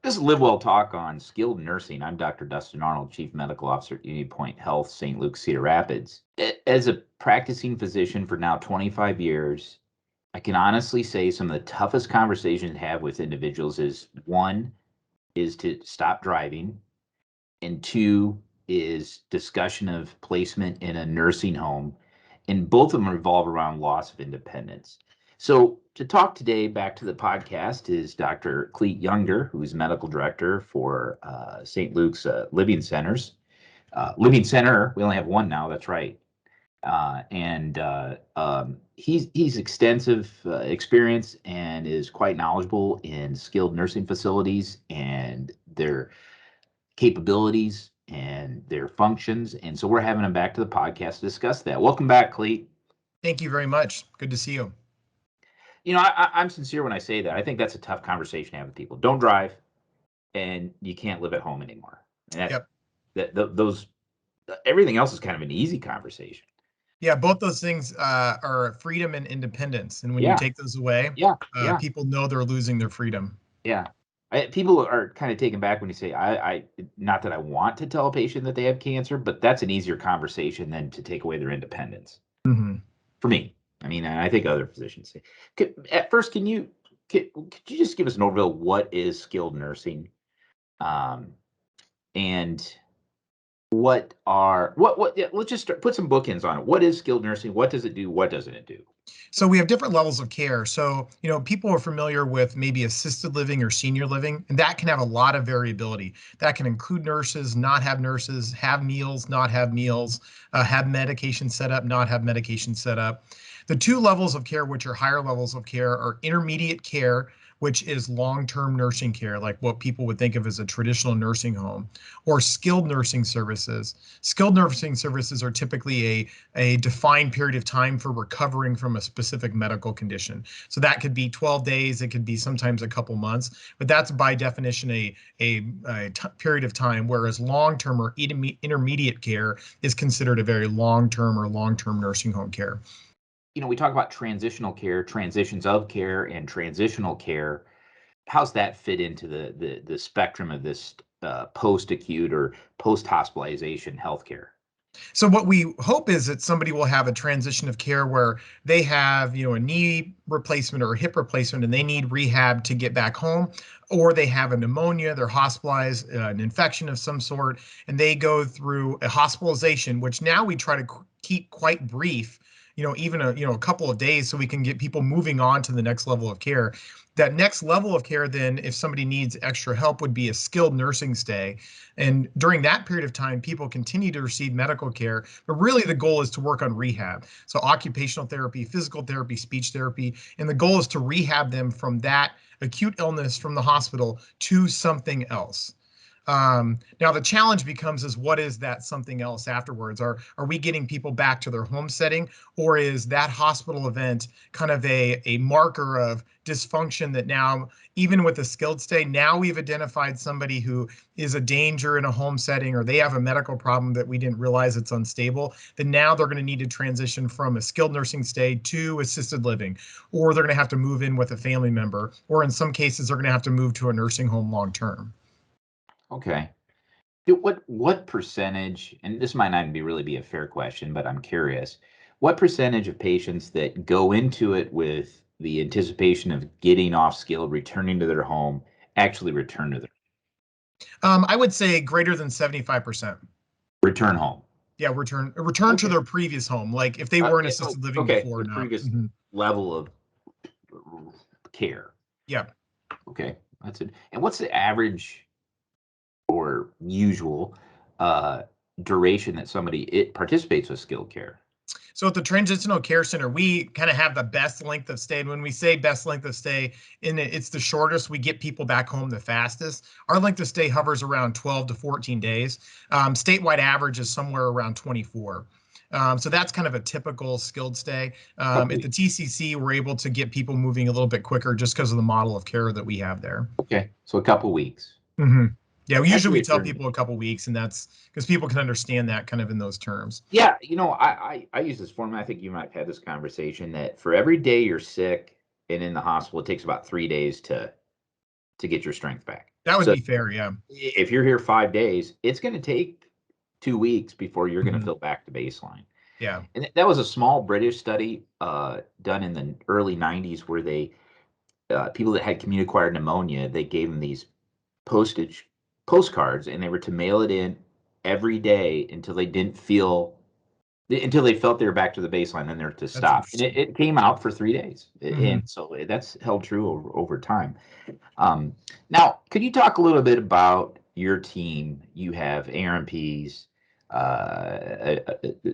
This is LiveWell Talk on skilled nursing. I'm Dr. Dustin Arnold, Chief Medical Officer at Union Point Health, St. Luke, Cedar Rapids. As a practicing physician for now 25 years, I can honestly say some of the toughest conversations to have with individuals is, one, is to stop driving, and two, is discussion of placement in a nursing home. And both of them revolve around loss of independence. So to talk today, back to the podcast, is Dr. Clete Younger, who's medical director for St. Luke's Living Centers. Living Center, we only have one now, that's right. He's extensive experience and is quite knowledgeable in skilled nursing facilities and their capabilities and their functions. And so we're having him back to the podcast to discuss that. Welcome back, Clete. Thank you very much. Good to see you. You know, I'm sincere when I say that. I think that's a tough conversation to have with people. Don't drive, and you can't live at home anymore. And those everything else is kind of an easy conversation. Yeah, both those things are freedom and independence. And when you take those away, people know they're losing their freedom. Yeah. People are kind of taken back when you say, I not that I want to tell a patient that they have cancer, but that's an easier conversation than to take away their independence. Mm-hmm. For me. I mean, I think other physicians say. At first, could you just give us an overview of what is skilled nursing? And let's just put some bookends on it. What is skilled nursing? What does it do? What doesn't it do? So we have different levels of care. So, people are familiar with maybe assisted living or senior living, and that can have a lot of variability. That can include nurses, not have nurses, have meals, not have meals, have medication set up, not have medication set up. The two levels of care, which are higher levels of care, are intermediate care, which is long-term nursing care, like what people would think of as a traditional nursing home, or skilled nursing services. Skilled nursing services are typically a defined period of time for recovering from a specific medical condition. So that could be 12 days, it could be sometimes a couple months, but that's by definition a period of time, whereas long-term or intermediate care is considered a very long-term or long-term nursing home care. We talk about transitional care, transitions of care, and transitional care. How's that fit into the spectrum of this post-acute or post-hospitalization healthcare? So what we hope is that somebody will have a transition of care where they have, a knee replacement or a hip replacement and they need rehab to get back home, or they have a pneumonia, they're hospitalized, an infection of some sort, and they go through a hospitalization, which now we try to keep quite brief, even a couple of days, so we can get people moving on to the next level of care. That next level of care, then, if somebody needs extra help, would be a skilled nursing stay. And during that period of time, people continue to receive medical care, but really the goal is to work on rehab. So occupational therapy, physical therapy, speech therapy, and the goal is to rehab them from that acute illness from the hospital to something else. Now the challenge becomes is what is that something else afterwards? Are we getting people back to their home setting, or is that hospital event kind of a marker of dysfunction that now, even with a skilled stay, now we've identified somebody who is a danger in a home setting, or they have a medical problem that we didn't realize it's unstable, then now they're going to need to transition from a skilled nursing stay to assisted living, or they're going to have to move in with a family member, or in some cases, they're going to have to move to a nursing home long term. Okay. What percentage, and this might not really be a fair question, but I'm curious, what percentage of patients that go into it with the anticipation of getting off skilled, returning to their home, actually return to their I would say greater than 75%. return home? Yeah, return to their previous home, like if they were in assisted living before or not. Previous level of care. Yeah. Okay, that's it. And what's the average or usual duration that somebody participates with skilled care? So at the Transitional Care Center, we kind of have the best length of stay. And when we say best length of stay, it's the shortest. We get people back home the fastest. Our length of stay hovers around 12 to 14 days. Statewide average is somewhere around 24. So that's kind of a typical skilled stay. At the TCC, we're able to get people moving a little bit quicker just because of the model of care that we have there. Okay, so a couple weeks. Mm-hmm. Yeah, usually we tell people a couple weeks, and that's because people can understand that kind of in those terms. Yeah, I use this format. I think you might have had this conversation that for every day you're sick and in the hospital, it takes about 3 days to get your strength back. That would So be fair. Yeah. if you're here 5 days, it's going to take 2 weeks before you're going to Hmm. feel back to baseline. Yeah. And that was a small British study done in the early 90s where they people that had community-acquired pneumonia, they gave them these postage postcards, and they were to mail it in every day until they felt they were back to the baseline. Then they're to That's stop, and interesting. it came out for 3 days, and Hmm. so that's held true over time. Um, Now, could you talk a little bit about your team? You have ARMPs,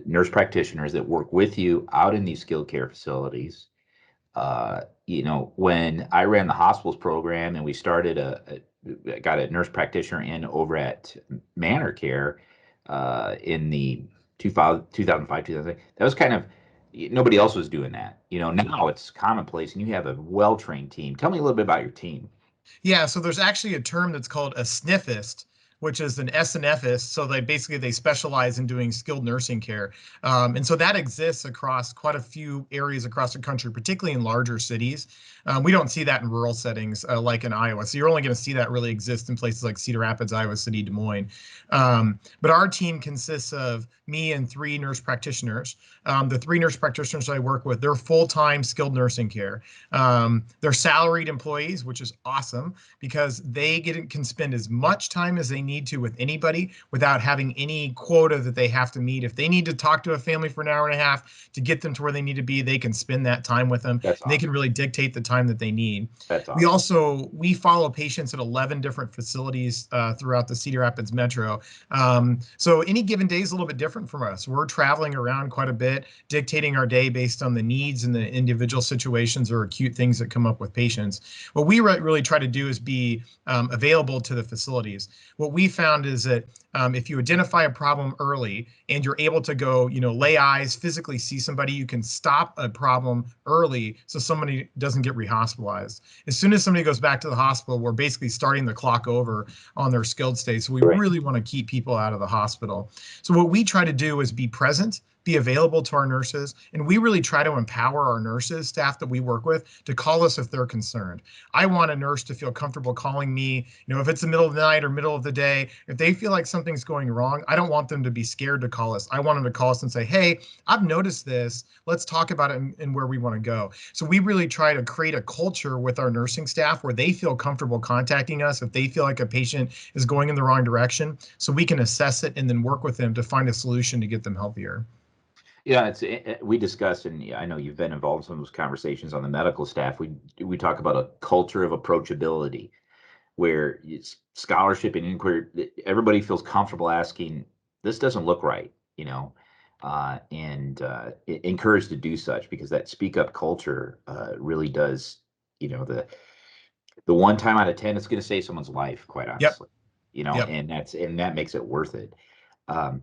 nurse practitioners that work with you out in these skilled care facilities. When I ran the hospitals program and we started got a nurse practitioner in over at Manor Care in the 2005, 2006. That was kind of nobody else was doing that. Now it's commonplace, and you have a well-trained team. Tell me a little bit about your team. Yeah, so there's actually a term that's called a sniffist, which is an SNFist. So they specialize in doing skilled nursing care, and so that exists across quite a few areas across the country, particularly in larger cities. We don't see that in rural settings like in Iowa. So you're only going to see that really exist in places like Cedar Rapids, Iowa City, Des Moines. But our team consists of me and three nurse practitioners. The three nurse practitioners I work with, they're full-time skilled nursing care. They're salaried employees, which is awesome because can spend as much time as they need to with anybody without having any quota that they have to meet. If they need to talk to a family for an hour and a half to get them to where they need to be, they can spend that time with them, That's and they can awesome. really dictate the time that they need. That's We awesome. also we follow patients at 11 different facilities throughout the Cedar Rapids metro. So any given day is a little bit different from us. We're traveling around quite a bit, dictating our day based on the needs and the individual situations or acute things that come up with patients. What we really try to do is be available to the facilities. What we found is that if you identify a problem early and you're able to go, lay eyes, physically see somebody, you can stop a problem early so somebody doesn't get rehospitalized. As soon as somebody goes back to the hospital, we're basically starting the clock over on their skilled state. So we Right. really want to keep people out of the hospital. So what we try to do is be present, be available to our nurses, and we really try to empower our nurses, staff that we work with, to call us if they're concerned. I want a nurse to feel comfortable calling me, if it's the middle of the night or middle of the day. If they feel like something's going wrong, I don't want them to be scared to call us. I want them to call us and say, hey, I've noticed this. Let's talk about it and where we want to go. So we really try to create a culture with our nursing staff where they feel comfortable contacting us if they feel like a patient is going in the wrong direction, so we can assess it and then work with them to find a solution to get them healthier. Yeah, we discuss, and yeah, I know you've been involved in some of those conversations on the medical staff. We talk about a culture of approachability where it's scholarship and inquiry. Everybody feels comfortable asking, "This doesn't look right," and encouraged to do such because that speak up culture really does. The one time out of 10, it's going to save someone's life, quite Yep. honestly. Yep. And that makes it worth it. Um,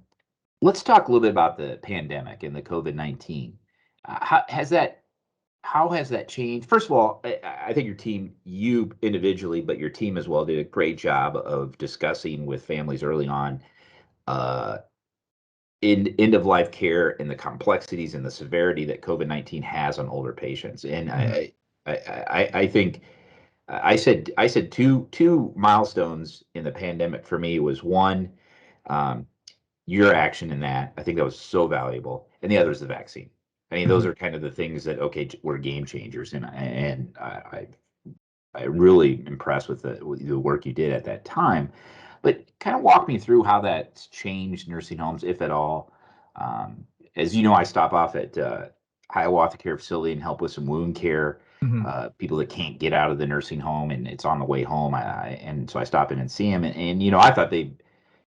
Let's talk a little bit about the pandemic and the COVID-19. How has that changed? First of all, I think your team, you individually, but your team as well, did a great job of discussing with families early on uh, in end of life care and the complexities and the severity that COVID-19 has on older patients. And Mhm. I think I said two milestones in the pandemic for me was one. Um, your action in that, I think that was so valuable. And the other is the vaccine. I mean, those Mhm. are kind of the things that okay, were game changers, and I really impressed with the work you did at that time. But kind of walk me through how that's changed nursing homes, if at all. Um, as you know, I stop off at Hiawatha Care Facility and help with some wound care. Mhm. People that can't get out of the nursing home and it's on the way home. And so I stop in and see them. And I thought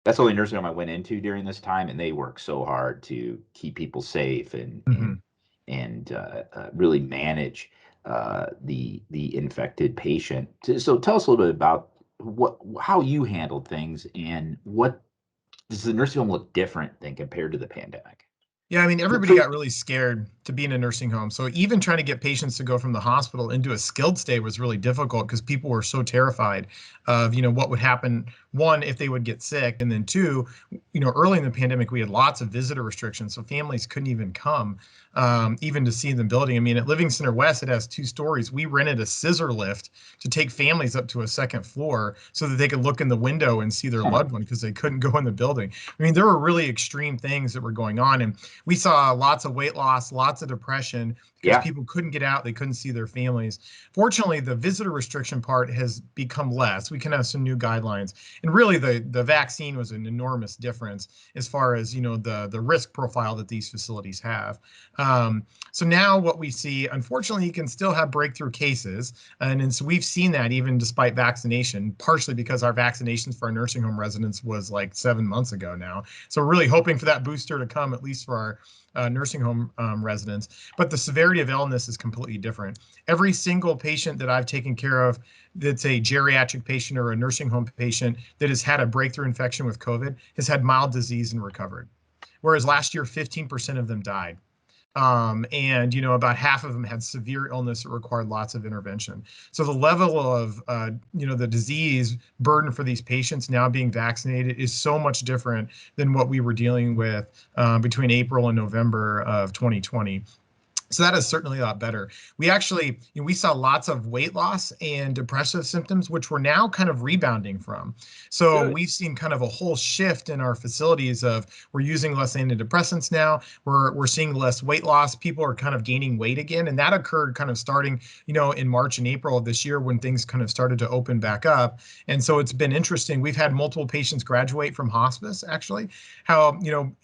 that's the only nursing home I went into during this time, and they work so hard to keep people safe and and Mhm. and really manage the infected patient. So tell us a little bit about how you handled things, and what does the nursing home look different than compared to the pandemic? Yeah, I mean, everybody got really scared to be in a nursing home. So even trying to get patients to go from the hospital into a skilled stay was really difficult because people were so terrified of, what would happen, one, if they would get sick, and then two, early in the pandemic, we had lots of visitor restrictions, so families couldn't even come, even to see the building. I mean, at Living Center West, it has 2 stories. We rented a scissor lift to take families up to a second floor so that they could look in the window and see their loved one because they couldn't go in the building. I mean, there were really extreme things that were going on, and we saw lots of weight loss, lots of depression because Yeah. people couldn't get out, they couldn't see their families. Fortunately, the visitor restriction part has become less. We can have some new guidelines, and really the vaccine was an enormous difference as far as the risk profile that these facilities have. So now what we see, unfortunately, you can still have breakthrough cases, and so we've seen that even despite vaccination, partially because our vaccinations for our nursing home residents was like 7 months ago now. So we're really hoping for that booster to come, at least for our nursing home residents. But the severity of illness is completely different. Every single patient that I've taken care of that's a geriatric patient or a nursing home patient that has had a breakthrough infection with COVID has had mild disease and recovered. Whereas last year, 15% of them died. And about half of them had severe illness that required lots of intervention. So the level of the disease burden for these patients now being vaccinated is so much different than what we were dealing with between April and November of 2020. So that is certainly a lot better. We actually, we saw lots of weight loss and depressive symptoms, which we're now kind of rebounding from. So Good. we've seen kind of a whole shift in our facilities of we're using less antidepressants now. We're seeing less weight loss. People are kind of gaining weight again, and that occurred kind of starting, in March and April of this year when things kind of started to open back up. And so it's been interesting. We've had multiple patients graduate from hospice actually. How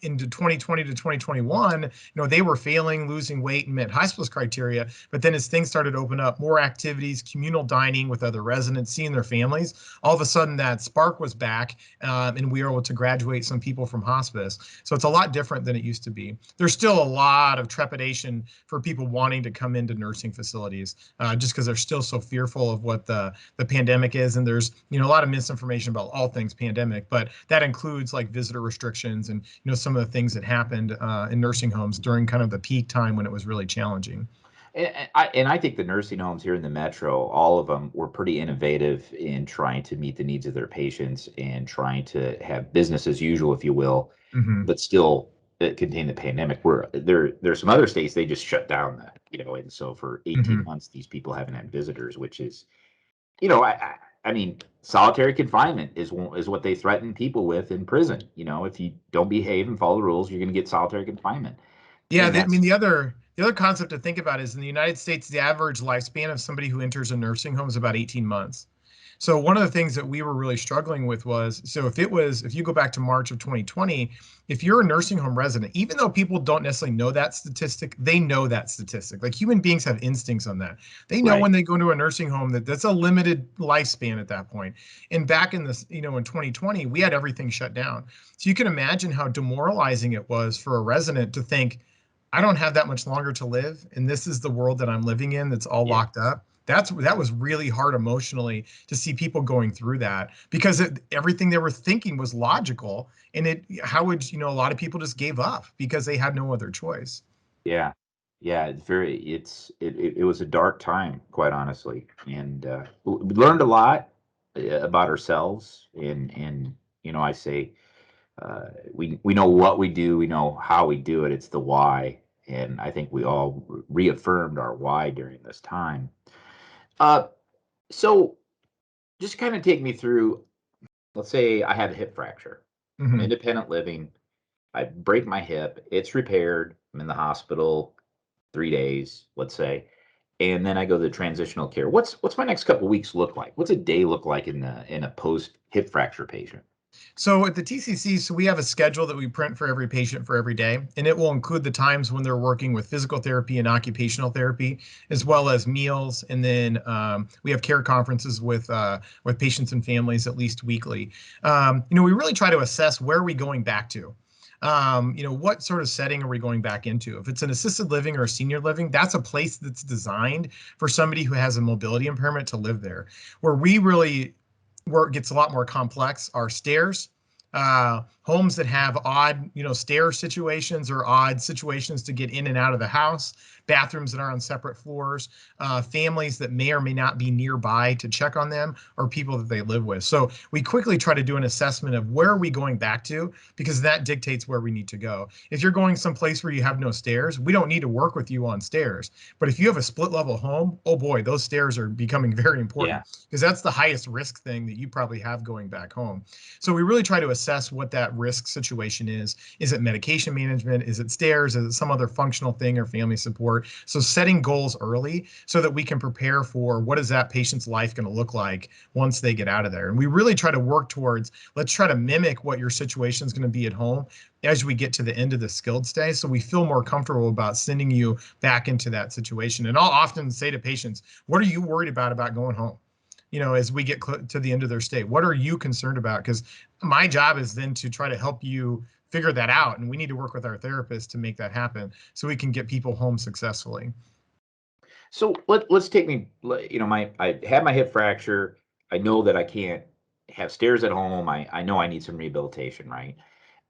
into 2020 to 2021, they were failing, losing weight, and met hospice criteria. But then as things started to open up, more activities, communal dining with other residents, seeing their families, all of a sudden that spark was back, and we were able to graduate some people from hospice. So it's a lot different than it used to be. There's still a lot of trepidation for people wanting to come into nursing facilities, just because they're still so fearful of what the pandemic is. And there's a lot of misinformation about all things pandemic, but that includes like visitor restrictions and some of the things that happened in nursing homes during kind of the peak time when it was really challenging. And I think the nursing homes here in the metro, all of them were pretty innovative in trying to meet the needs of their patients and trying to have business as usual, if you will, Hmm. but still contain the pandemic. Where there's some other states they just shut down that, and so for 18 Hmm. months these people haven't had visitors, which is, I mean, solitary confinement is what they threaten people with in prison. If you don't behave and follow the rules, you're going to get solitary confinement, Yeah, and I mean that's the other concept to think about is in the United States, the average lifespan of somebody who enters a nursing home is about 18 months. So one of the things that we were really struggling with was, so if you go back to March of 2020, if you're a nursing home resident, even though people don't necessarily know that statistic, they know that statistic. Like human beings have instincts on that. They know right. when they go into a nursing home that that's a limited lifespan at that point. And back in this, in 2020, we had everything shut down. So you can imagine how demoralizing it was for a resident to think, I don't have that much longer to live, and this is the world that I'm living in that's all Yeah. locked up. That was really hard emotionally to see people going through that because everything they were thinking was logical, and how would a lot of people just gave up because they had no other choice. Yeah. Yeah, it was a dark time, quite honestly, and we learned a lot about ourselves, and I say we know what we do, we know how we do it. It's the why, and I think we all reaffirmed our why during this time. Uh, so just kind of take me through. Let's say I have a hip fracture. I'm Hmm. independent living. I break my hip. It's repaired. I'm in the hospital 3 days, let's say, and then I go to the transitional care. What's my next couple weeks look like? What's a day look like in a post hip fracture patient? So at the TCC, so we have a schedule that we print for every patient for every day, and it will include the times when they're working with physical therapy and occupational therapy, as well as meals. And then we have care conferences with patients and families at least weekly. We really try to assess where are we going back to. What sort of setting are we going back into? If it's an assisted living or a senior living, that's a place that's designed for somebody who has a mobility impairment to live there. Where we really where it gets a lot more complex are stairs, Homes that have odd, stair situations or odd situations to get in and out of the house, bathrooms that are on separate floors, families that may or may not be nearby to check on them, or people that they live with. So we quickly try to do an assessment of where are we going back to, because that dictates where we need to go. If you're going someplace where you have no stairs, we don't need to work with you on stairs. But if you have a split level home, oh boy, those stairs are becoming very important, Yeah. because that's the highest risk thing that you probably have going back home. So we really try to assess what that risk situation is. Is it medication management? Is it stairs? Is it some other functional thing or family support? So setting goals early so that we can prepare for what is that patient's life going to look like once they get out of there. And we really try to work towards, let's try to mimic what your situation is going to be at home as we get to the end of the skilled stay, so we feel more comfortable about sending you back into that situation. And I'll often say to patients, what are you worried about going home? As we get to the end of their stay, what are you concerned about? Because my job is then to try to help you figure that out. And we need to work with our therapist to make that happen so we can get people home successfully. So let's take me, I had my hip fracture. I know that I can't have stairs at home. I know I need some rehabilitation, right?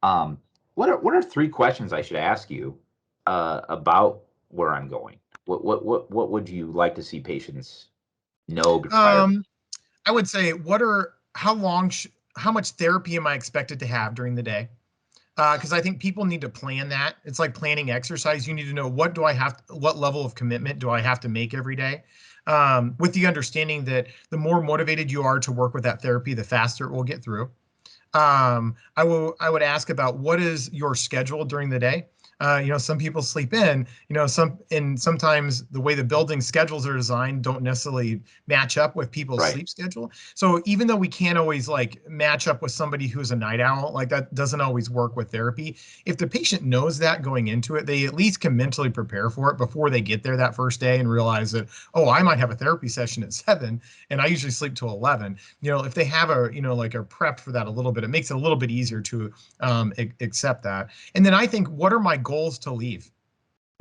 Um, what are three questions I should ask you about where I'm going? What would you like to see patients know prior? Um, I would say, how much therapy am I expected to have during the day? Because I think people need to plan that. It's like planning exercise. You need to know, what level of commitment do I have to make every day? With the understanding that the more motivated you are to work with that therapy, the faster it will get through. I would ask about what is your schedule during the day. Some people sleep in, sometimes the way the building schedules are designed don't necessarily match up with people's Right. sleep schedule. So even though we can't always like match up with somebody who's a night owl, like that doesn't always work with therapy. If the patient knows that going into it, they at least can mentally prepare for it before they get there that first day and realize that, oh, I might have a therapy session at 7 and I usually sleep till 11. If they have like a prepped for that a little bit, it makes it a little bit easier to accept that. And then I think, what are my goals to leave?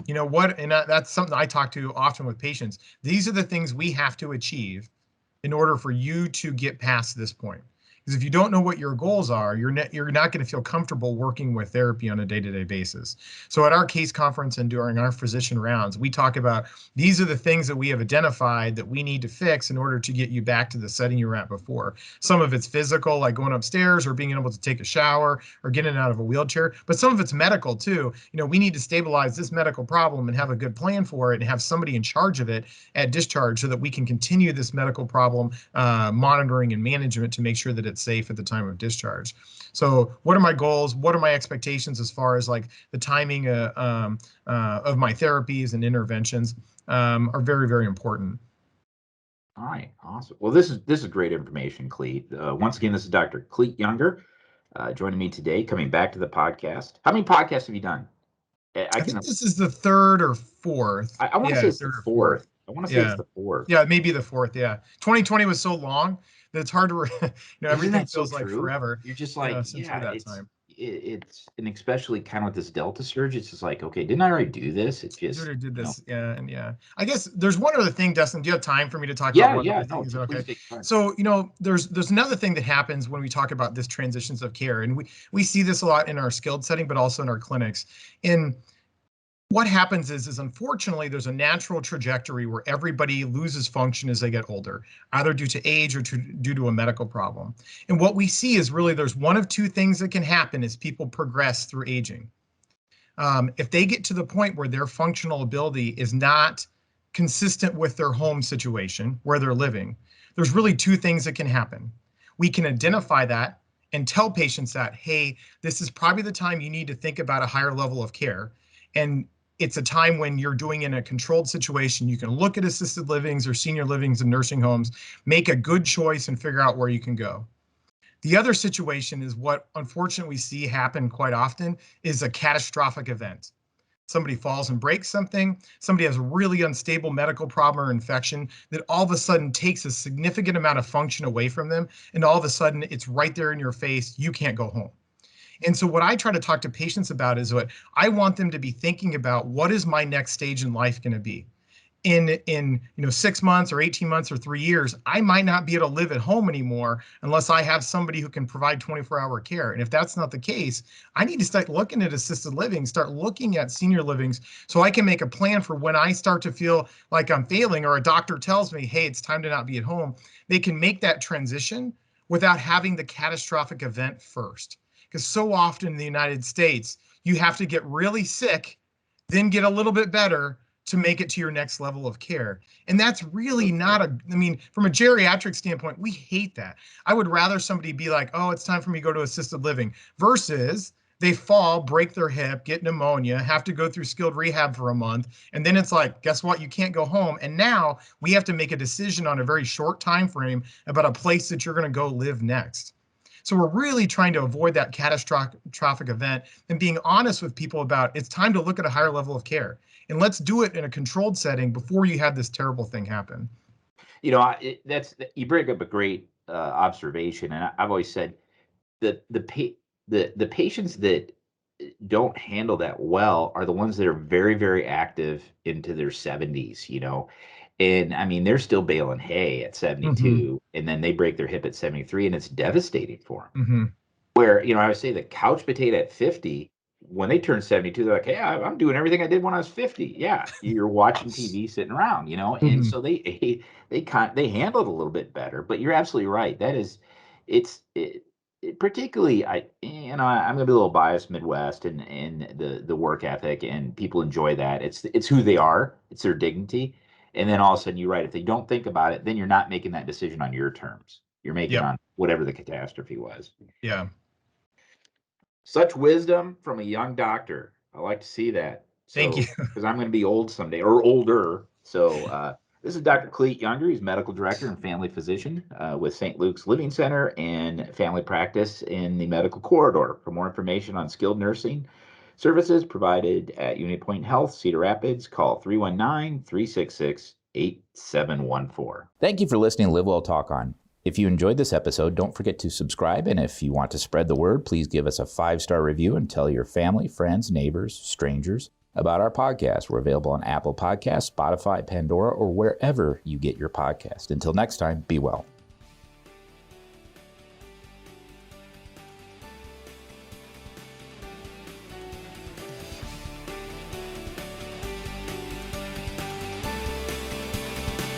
That's something I talk to often with patients. These are the things we have to achieve in order for you to get past this point. Because if you don't know what your goals are, you're not going to feel comfortable working with therapy on a day-to-day basis. So at our case conference and during our physician rounds, we talk about, these are the things that we have identified that we need to fix in order to get you back to the setting you were at before. Some of it's physical, like going upstairs or being able to take a shower or getting out of a wheelchair, but some of it's medical too. We need to stabilize this medical problem and have a good plan for it and have somebody in charge of it at discharge so that we can continue this medical problem monitoring and management to make sure that it's safe at the time of discharge. So what are my goals? What are my expectations as far as like the timing of my therapies and interventions are very, very important. All right, awesome. Well, this is great information, Clete. Once again, this is Dr. Clete Younger joining me today, coming back to the podcast. How many podcasts have you done? I I can think this is the third or fourth. I want to say Yeah, it's the third or fourth. fourth. I want to say it's Yeah. the fourth. Yeah, maybe the fourth. Yeah. 2020 was so long that it's hard to, Isn't everything that so feels like true? forever, You're just like, since yeah, that time. it's and especially kind of with this Delta surge, it's just like, okay, didn't I already do this? It just, Sort of did this. Yeah. And yeah. I guess there's one other thing, Dustin. Do you have time for me to talk about yeah, one yeah, other no, thing? Is that okay? please take your time. So, there's another thing that happens when we talk about this transitions of care. And we see this a lot in our skilled setting, but also in our clinics. In what happens is unfortunately there's a natural trajectory where everybody loses function as they get older, either due to age or due to a medical problem. And what we see is really there's one of two things that can happen as people progress through aging. If they get to the point where their functional ability is not consistent with their home situation where they're living, there's really two things that can happen. We can identify that and tell patients that, hey, this is probably the time you need to think about a higher level of care. And it's a time when you're doing in a controlled situation. You can look at assisted livings or senior livings and nursing homes, make a good choice and figure out where you can go. The other situation is what unfortunately we see happen quite often is a catastrophic event. Somebody falls and breaks something, somebody has a really unstable medical problem or infection that all of a sudden takes a significant amount of function away from them. And all of a sudden it's right there in your face. You can't go home. And so what I try to talk to patients about is what I want them to be thinking about: what is my next stage in life going to be? in 6 months or 18 months or 3 years, I might not be able to live at home anymore unless I have somebody who can provide 24-hour care. And if that's not the case, I need to start looking at assisted living, start looking at senior livings, so I can make a plan for when I start to feel like I'm failing, or a doctor tells me, hey, it's time to not be at home. They can make that transition without having the catastrophic event first. Because so often in the United States, you have to get really sick, then get a little bit better to make it to your next level of care. And that's really not from a geriatric standpoint, we hate that. I would rather somebody be like, oh, it's time for me to go to assisted living, versus they fall, break their hip, get pneumonia, have to go through skilled rehab for a month. And then it's like, guess what? You can't go home. And now we have to make a decision on a very short time frame about a place that you're going to go live next. So we're really trying to avoid that catastrophic event and being honest with people about it's time to look at a higher level of care. And let's do it in a controlled setting before you have this terrible thing happen. You bring up a great observation, and I've always said that the patients that don't handle that well are the ones that are very, very active into their 70s, and I mean, they're still baling hay at 72, and then they break their hip at 73, and it's devastating for them. Where, I would say the couch potato at 50, when they turn 72, they're like, hey, I'm doing everything I did when I was 50. Yeah, you're watching TV, sitting around, and so they handle it a little bit better. But you're absolutely right. That is, particularly, I'm going to be a little biased, Midwest, and the work ethic, and people enjoy that. It's who they are. It's their dignity. And then all of a sudden, you're right. If they don't think about it, then you're not making that decision on your terms. You're making on whatever the catastrophe was. Yeah. Such wisdom from a young doctor. I like to see that. Thank you. Because I'm going to be old someday, or older. So this is Dr. Clete Younger. He's medical director and family physician with St. Luke's Living Center and family practice in the medical corridor. For more information on skilled nursing services provided at Unity Point Health, Cedar Rapids, call 319-366-8714. Thank you for listening to LiveWell Talk On. If you enjoyed this episode, don't forget to subscribe, and if you want to spread the word, please give us a 5-star review and tell your family, friends, neighbors, strangers about our podcast. We're available on Apple Podcasts, Spotify, Pandora, or wherever you get your podcast. Until next time, be well.